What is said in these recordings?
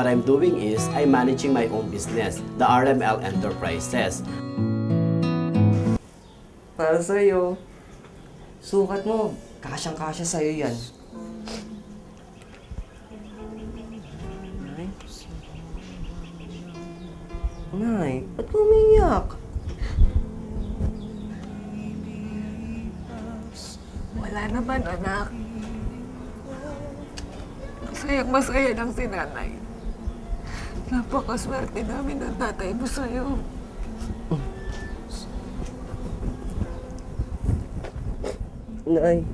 What I'm doing is, I'm managing my own business, the RML Enterprises. Para sa'yo, sukat mo, kasyang-kasya sa'yo yan. Nay, ba't ka umiiyak? Wala naman, anak. Masayang-masaya lang si nanay. Napakaswerte namin ng tatay mo sa'yo. Nay,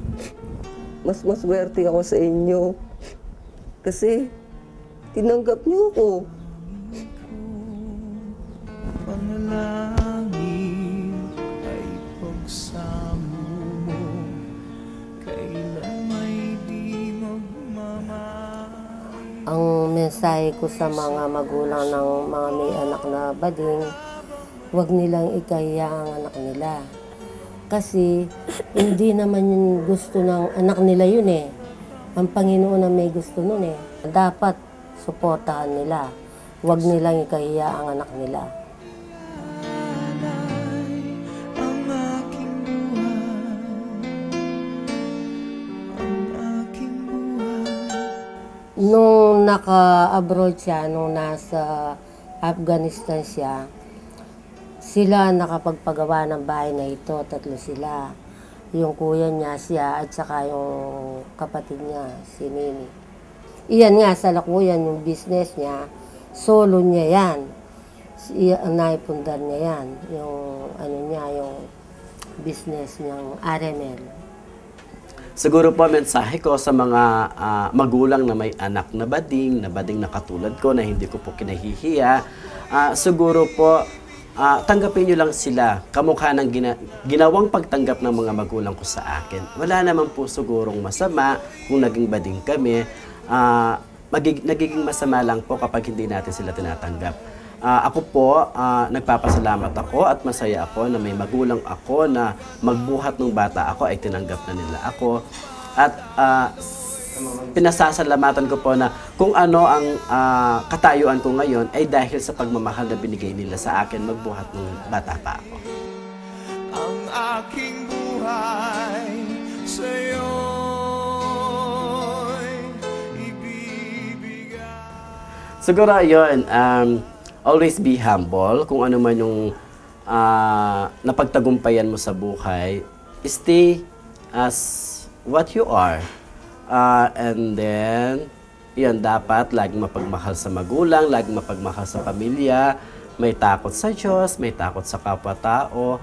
mas maswerte ako sa inyo. Kasi, tinanggap niyo ako. Panalangin ay pagsamo mo, kailan may di magmamahal. Ang mensahe ko sa mga magulang ng mga may anak na bading, huwag nilang ikahiya ang anak nila. Kasi hindi naman yung gusto ng anak nila yun eh. Ang Panginoon na may gusto nun eh. Dapat suportahan nila. Huwag nilang ikahiya ang anak nila. Nung naka-abroad siya, nung nasa Afghanistan siya, sila nakapagpagawa ng bahay na ito, 3 sila. Yung kuya niya, siya, at saka yung kapatid niya, si Mimi. Iyan nga, sa Lakuyan, yung business niya, solo niya yan. Naipundar niya yan, yung, yung business niyang RML. Siguro po mensahe ko sa mga magulang na may anak na bading na katulad ko na hindi ko po kinahihiya. Siguro po, tanggapin nyo lang sila kamukha ng ginawang pagtanggap ng mga magulang ko sa akin. Wala naman po sigurong masama kung naging bading kami. Nagiging masama lang po kapag hindi natin sila tinatanggap. Ako po, nagpapasalamat ako at masaya ako na may magulang ako na magbuhat ng bata ako ay tinanggap na nila ako. At pinasasalamatan ko po na kung ano ang katayuan ko ngayon ay dahil sa pagmamahal na binigay nila sa akin magbuhat ng bata pa ako. Ang aking buhay sa'yo'y ibibigay. Siguro yun, always be humble. Kung ano man yung napagtagumpayan mo sa buhay, stay as what you are. And then, yun, dapat laging mapagmahal sa magulang, laging mapagmahal sa pamilya, may takot sa Diyos, may takot sa kapwa-tao,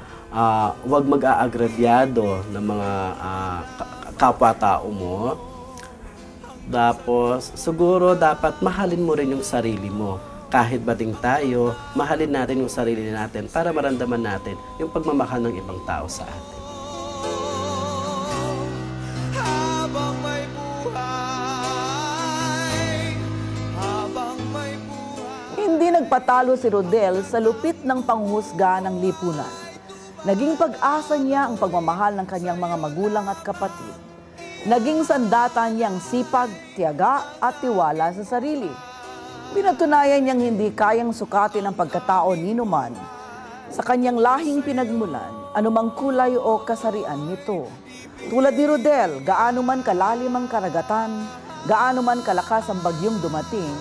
huwag mag-aagrabyado ng mga kapwa-tao mo. Tapos, siguro dapat mahalin mo rin yung sarili mo. Kahit bading tayo, mahalin natin yung sarili natin para maramdaman natin yung pagmamahal ng ibang tao sa atin. Habang may buhay, habang may buhay. Hindi nagpatalo si Rodel sa lupit ng panghuhusga ng lipunan. Naging pag-asa niya ang pagmamahal ng kanyang mga magulang at kapatid. Naging sandata niyang sipag, tiyaga at tiwala sa sarili. Pinatunayan niyang hindi kayang sukatin ang pagkatao ni numan sa kanyang lahing pinagmulan, anumang kulay o kasarian nito. Tulad ni Rodel, gaano man kalalim ang karagatan, gaano man kalakas ang bagyong dumating,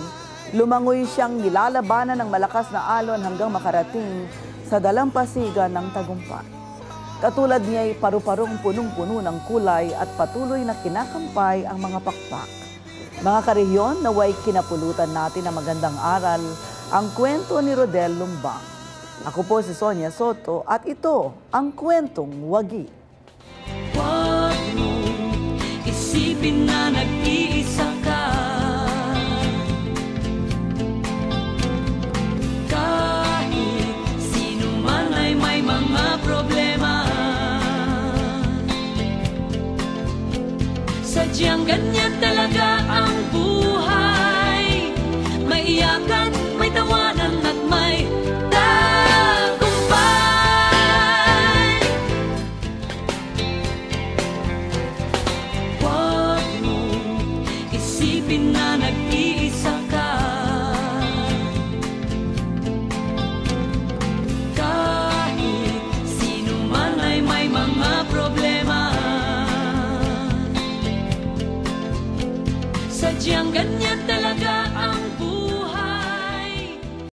lumangoy siyang nilalabanan ng malakas na alon hanggang makarating sa dalampasigan ng tagumpay. Katulad niya ay paru-parong punong-puno ng kulay at patuloy na kinakampay ang mga pakpak. Mga karehiyon, naway kinapulutan natin ng magandang aral ang kwento ni Rodel Lumbang. Ako po si Sonia Soto at ito ang Kwentong Wagi. Huwag mo isipin na nag-iisa ka. Kahit sino man ay may mga problema. Sadyang ganyan talaga ang buhay. May iyakan, may tawanan at may tagumpay. Huwag mo isipin na nag-iisa ka. Sadyang ganyan talaga ang buhay.